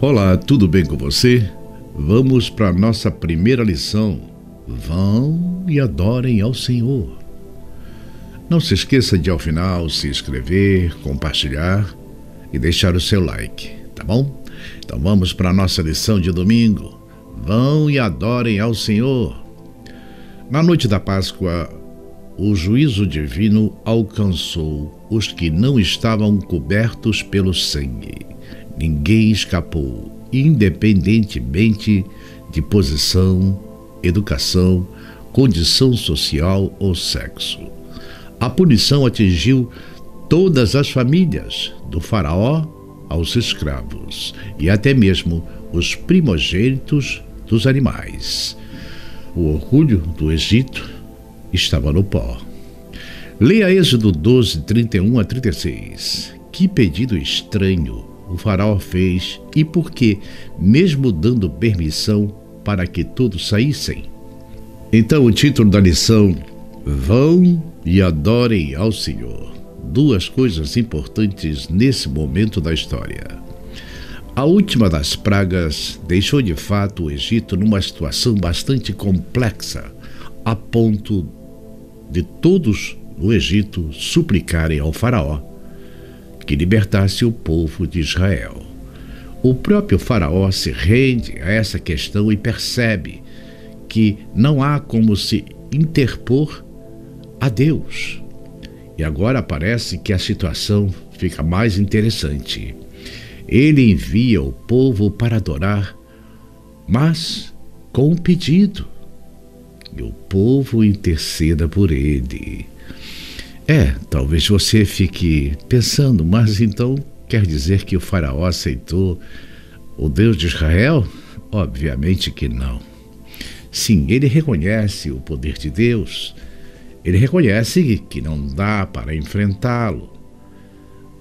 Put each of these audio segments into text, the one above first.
Olá, tudo bem com você? Vamos para a nossa primeira lição. Vão e adorem ao Senhor. Não se esqueça de, ao final, se inscrever, compartilhar e deixar o seu like, tá bom? Então vamos para a nossa lição de domingo. Vão e adorem ao Senhor. Na noite da Páscoa, o juízo divino alcançou os que não estavam cobertos pelo sangue. Ninguém escapou, independentemente de posição, educação, condição social ou sexo. A punição atingiu todas as famílias, do faraó aos escravos e até mesmo os primogênitos dos animais. O orgulho do Egito estava no pó. Leia Êxodo 12, 31 a 36. Que pedido estranho o faraó fez e por que, mesmo dando permissão para que todos saíssem? Então o título da lição: Vão e adorem ao Senhor. Duas coisas importantes nesse momento da história. A última das pragas deixou de fato o Egito numa situação bastante complexa, a ponto de todos no Egito suplicarem ao faraó que libertasse o povo de Israel. O próprio faraó se rende a essa questão e percebe que não há como se interpor a Deus. E agora parece que a situação fica mais interessante. Ele envia o povo para adorar, mas com um pedido: que o povo interceda por ele. Talvez você fique pensando, mas então quer dizer que o faraó aceitou o Deus de Israel? Obviamente que não. Sim, ele reconhece o poder de Deus, ele reconhece que não dá para enfrentá-lo.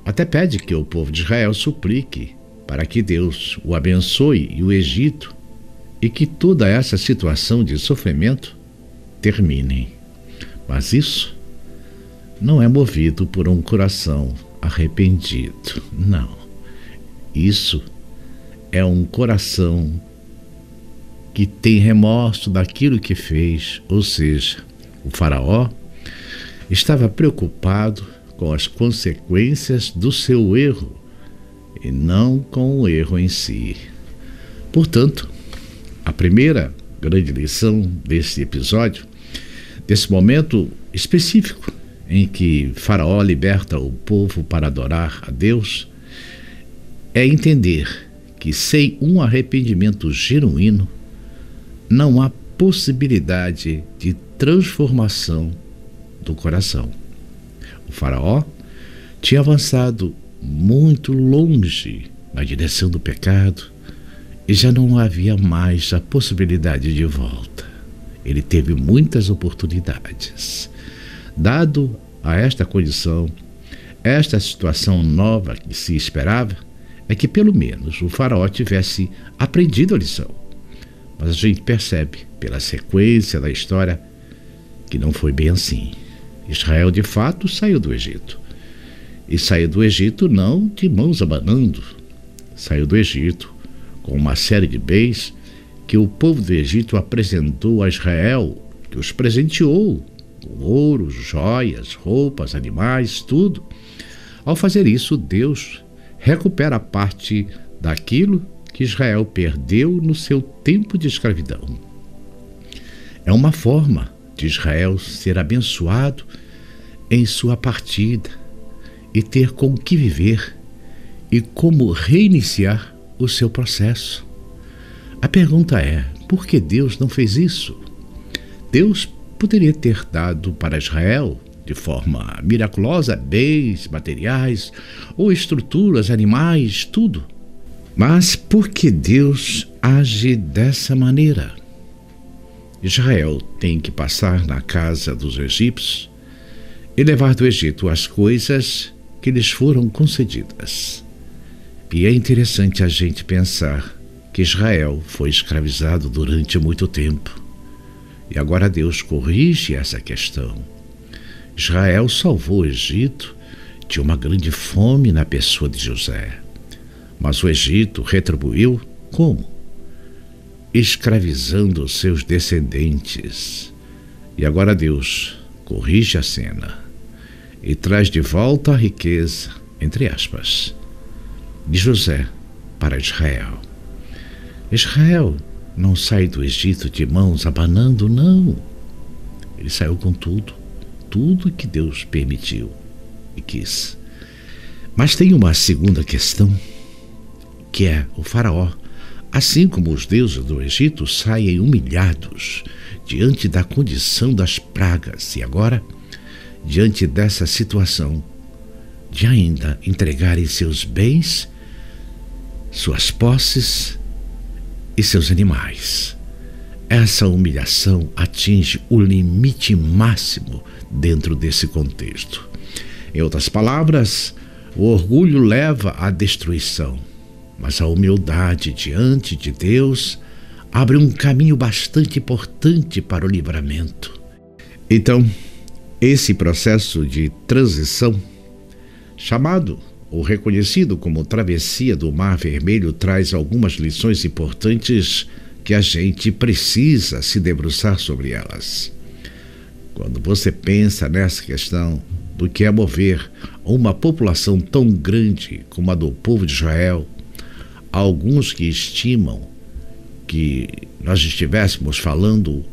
Até pede que o povo de Israel suplique para que Deus o abençoe e o Egito e que toda essa situação de sofrimento termine. Mas isso não é movido por um coração arrependido, não. Isso é um coração que tem remorso daquilo que fez, ou seja, o faraó estava preocupado com as consequências do seu erro e não com o erro em si. Portanto, a primeira grande lição desse episódio, desse momento específico em que Faraó liberta o povo para adorar a Deus, é entender que sem um arrependimento genuíno não há possibilidade de transformação do coração. O Faraó tinha avançado muito longe na direção do pecado e já não havia mais a possibilidade de volta. Ele teve muitas oportunidades. Dado a esta condição, esta situação nova que se esperava, é que pelo menos o faraó tivesse aprendido a lição. Mas a gente percebe, pela sequência da história, que não foi bem assim. Israel, de fato, saiu do Egito. E saiu do Egito não de mãos abanando. Saiu do Egito com uma série de bens que o povo do Egito apresentou a Israel, que os presenteou com ouro, joias, roupas, animais, tudo. Ao fazer isso, Deus recupera parte daquilo que Israel perdeu no seu tempo de escravidão. É uma forma de Israel ser abençoado em sua partida e ter com que viver e como reiniciar o seu processo. A pergunta é: por que Deus não fez isso? Deus poderia ter dado para Israel, de forma miraculosa, bens materiais ou estruturas, animais, tudo. Mas por que Deus age dessa maneira? Israel tem que passar na casa dos egípcios e levar do Egito as coisas que lhes foram concedidas. E é interessante a gente pensar que Israel foi escravizado durante muito tempo. E agora Deus corrige essa questão. Israel salvou o Egito de uma grande fome na pessoa de José. Mas o Egito retribuiu como? Escravizando seus descendentes. E agora Deus corrige a cena e traz de volta a riqueza, entre aspas, de José para Israel. Israel não sai do Egito de mãos abanando, não. Ele saiu com tudo que Deus permitiu e quis. Mas tem uma segunda questão, que é o faraó. Assim como os deuses do Egito saem humilhados diante da condição das pragas e agora, diante dessa situação de ainda entregarem seus bens, suas posses e seus animais. Essa humilhação atinge o limite máximo dentro desse contexto. Em outras palavras, o orgulho leva à destruição, mas a humildade diante de Deus abre um caminho bastante importante para o livramento. Então, esse processo de transição, chamado ou reconhecido como travessia do Mar Vermelho, traz algumas lições importantes que a gente precisa se debruçar sobre elas. Quando você pensa nessa questão do que é mover uma população tão grande como a do povo de Israel, há alguns que estimam que nós estivéssemos falando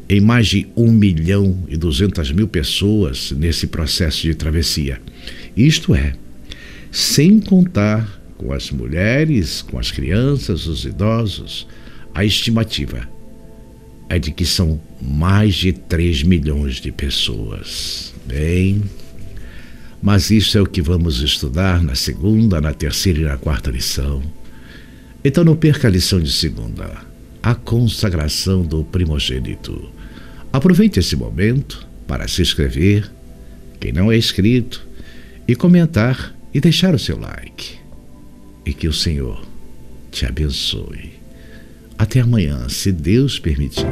em mais de 1.200.000 pessoas nesse processo de travessia. Isto é, sem contar com as mulheres, com as crianças, os idosos. A estimativa é de que são mais de 3 milhões de pessoas. Bem, mas isso é o que vamos estudar na segunda, na terceira e na quarta lição. Então não perca a lição de segunda, a consagração do primogênito. Aproveite esse momento para se inscrever, quem não é inscrito, e comentar e deixar o seu like. E que o Senhor te abençoe. Até amanhã, se Deus permitir.